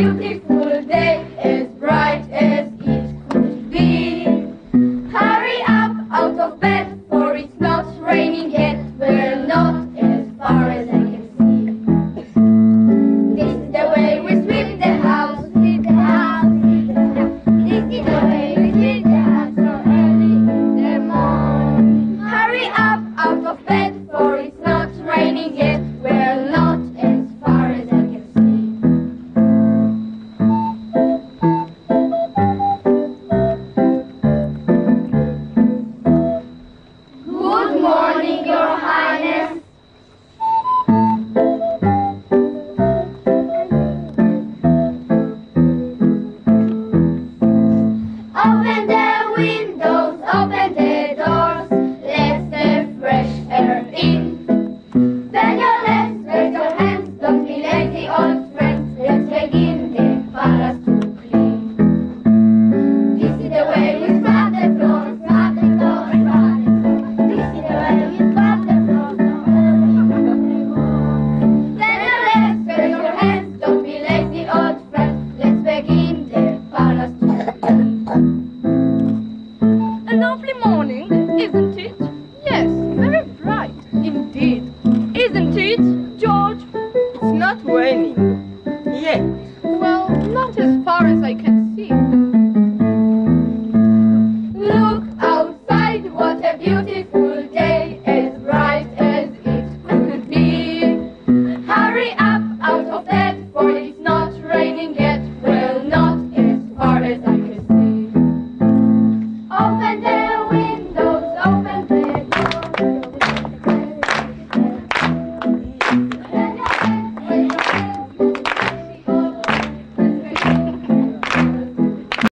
beautiful day, as bright as it could be. Hurry up out of bed, for it's not raining yet. We're not as far as I can see. This is the way we sweep the house, sweep the house, sweep the house. This is the way we sweep the house so early in the morning. Hurry up out of bed, for it's not raining yet. We're not as far as I can see. Good morning, Your Highness. Open the windows, open the doors, let the fresh air in. Bend your legs, raise your hands, don't be lazy, old friends. Let's begin the palace to clean. This is the way we scrub the floor, scrub the floor, scrub the floor. This is the way we scrub the floor, so early. Bend your legs, raise your hands, don't be lazy, old friends. Let's begin the palace to clean. A lovely morning, isn't it? Yes, very bright indeed. Isn't it, George? It's not raining.